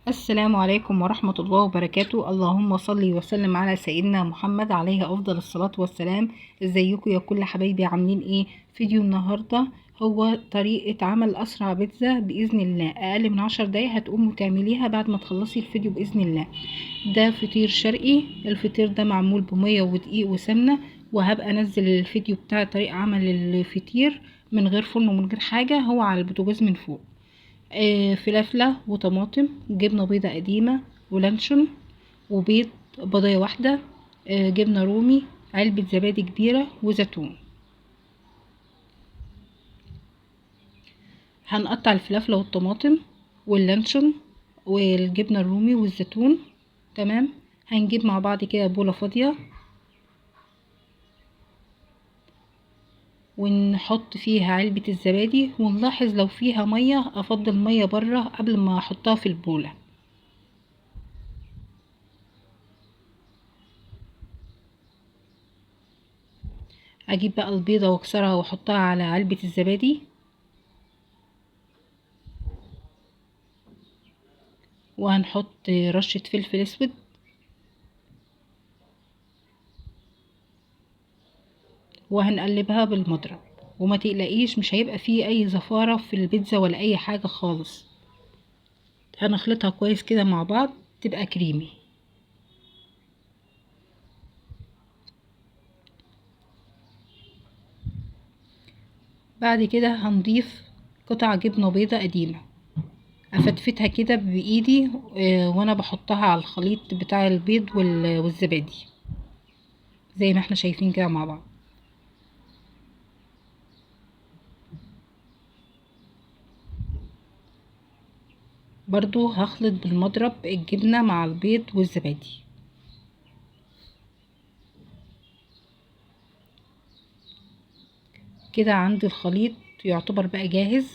السلام عليكم ورحمة الله وبركاته. اللهم صل وسلم على سيدنا محمد عليه أفضل الصلاة والسلام. ازيكم يا كل حبايبي، عاملين ايه؟ فيديو النهاردة هو طريقة عمل أسرع بيتزا بإذن الله. أقل من 10 دقايق هتقوموا تعمليها بعد ما تخلصي الفيديو بإذن الله. ده فطير شرقي. الفطير ده معمول بمية ودقيق وسمنة، وهبقى انزل الفيديو بتاع طريقة عمل الفطير من غير فرن ومن غير حاجة، هو على البوتاجاز من فوق. فلافلة وطماطم، جبنة بيضة قديمة ولانشون وبيض، بيضاية واحدة، جبنة رومي، علبة زبادي كبيرة وزيتون. هنقطع الفلافلة والطماطم واللانشون والجبنة الرومي والزيتون. تمام. هنجيب مع بعض كده بولة فاضية ونحط فيها علبة الزبادي، ونلاحظ لو فيها مية افضل مية بره قبل ما احطها في البولة. اجيب بقى البيضة واكسرها واحطها على علبة الزبادي، وهنحط رشة فلفل اسود، وهنقلبها بالمضرب. وما تقلقيش، مش هيبقى فيه اي زفارة في البيتزا ولا اي حاجة خالص. هنخلطها كويس كده مع بعض تبقى كريمي. بعد كده هنضيف قطع جبنة بيضة قديمة، افتفتها كده بايدي وانا بحطها على الخليط بتاع البيض والزبادي زي ما احنا شايفين كده مع بعض. برضو هخلط بالمضرب الجبنة مع البيض والزبادي. كده عندي الخليط يعتبر بقى جاهز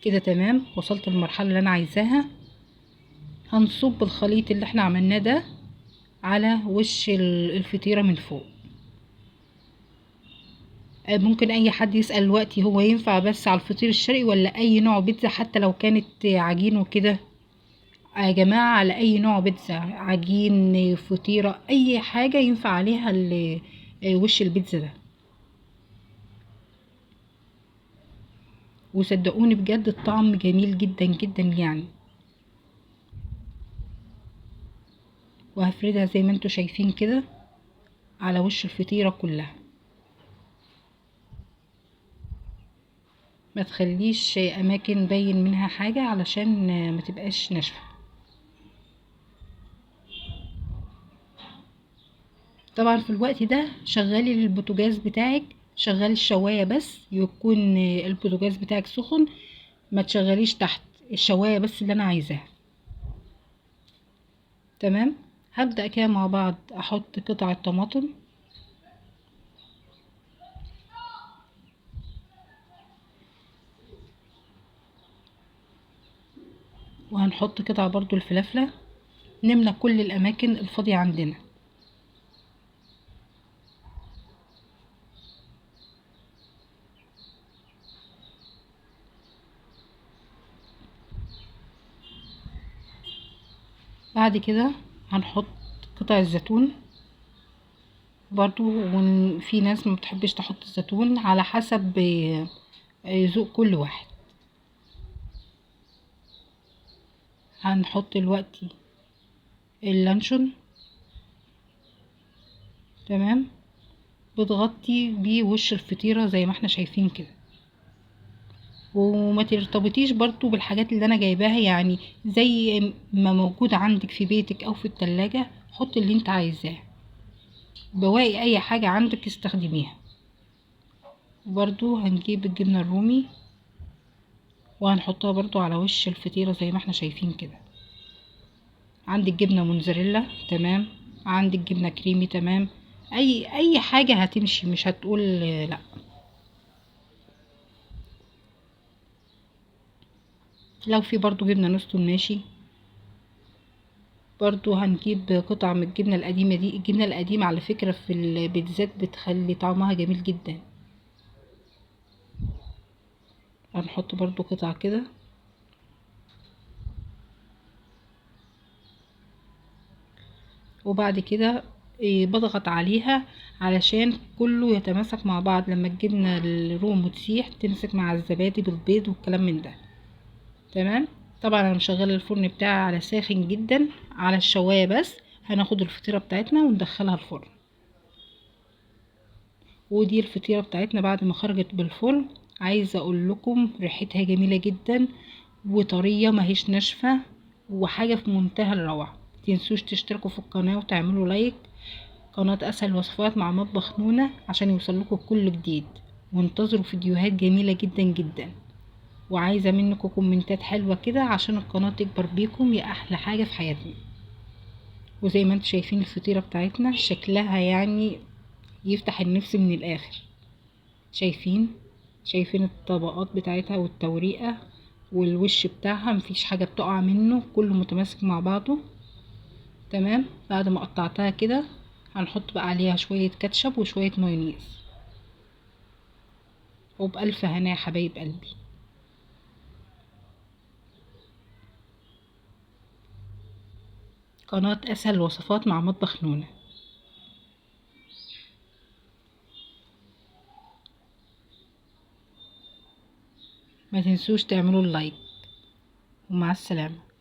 كده. تمام، وصلت للمرحلة اللي انا عايزاها. هنصب الخليط اللي احنا عملناه ده على وش الفطيرة من فوق. ممكن اي حد يسأل دلوقتي هو ينفع بس على الفطير الشرقي ولا اي نوع بيتزا حتى لو كانت عجين وكده؟ يا جماعة، على اي نوع بيتزا، عجين، فطيرة، اي حاجة ينفع عليها وش البيتزا ده. وصدقوني بجد الطعم جميل جدا جدا يعني. وهفردها زي ما انتوا شايفين كده على وش الفطيرة كلها. ما تخليش اماكن باين منها حاجة علشان ما تبقاش ناشفة. طبعا في الوقت ده شغلي البوتاجاز بتاعك، شغلي الشواية بس يكون البوتاجاز بتاعك سخن. ما تشغليش تحت الشواية بس اللي انا عايزاها. تمام. هبدأ كده مع بعض احط قطع طماطم، وهنحط قطع برضو الفلافلة. نملى كل الاماكن الفاضية عندنا. بعد كده هنحط قطع الزيتون برضو. وفي ناس ما بتحبش تحط الزيتون، على حسب ذوق كل واحد. هنحط دلوقتي اللانشون. تمام. بتغطي بيه وش الفطيرة زي ما احنا شايفين كده. وما ترتبطيش برضو بالحاجات اللي انا جايباها، يعني زي ما موجود عندك في بيتك او في التلاجة حط اللي انت عايزاه. بواقي اي حاجة عندك استخدميها. برضو هنجيب الجبنة الرومي وهنحطها برضو على وش الفطيرة زي ما احنا شايفين كده. عندك جبنة موتزاريلا تمام، عندك جبنة كريمي تمام، اي حاجة هتمشي، مش هتقول لا. لو في برضو جبنة نستون ماشي. برضو هنجيب قطعة من الجبنة القديمة دي. الجبنة القديمة على فكرة في البيتزات بتخلي طعمها جميل جدا. هنحط برضو قطعة كده. وبعد كده بضغط عليها علشان كله يتماسك مع بعض. لما الجبنة الروم وتسيح تمسك مع الزبادي بالبيض والكلام من ده. تمام. طبعا انا مشغله الفرن بتاعي على ساخن جدا على الشوايه. بس هناخد الفطيره بتاعتنا وندخلها الفرن. ودي الفطيره بتاعتنا بعد ما خرجت بالفرن. عايزه اقول لكم ريحتها جميله جدا وطريه، ماهيش ناشفه، وحاجه في منتهى الروعه. متنسوش تشتركوا في القناه وتعملوا لايك. قناه اسهل وصفات مع مطبخ نونا عشان يوصلكوا كل جديد. وانتظروا فيديوهات جميله جدا جدا. وعايزه منكم كومنتات حلوه كده عشان القناه تكبر بيكم، يا احلى حاجه في حياتنا. وزي ما انتم شايفين الفطيره بتاعتنا شكلها يعني يفتح النفس من الاخر. شايفين الطبقات بتاعتها والتوريقه والوش بتاعها، مفيش حاجه بتقع منه، كله متماسك مع بعضه. تمام. بعد ما قطعتها كده هنحط بقى عليها شويه كاتشب وشويه مايونيز. وبألف هنا يا حبايب قلبي. قناه اسهل وصفات مع مطبخ نونا. ما تنسوش تعملوا اللايك. ومع السلامة.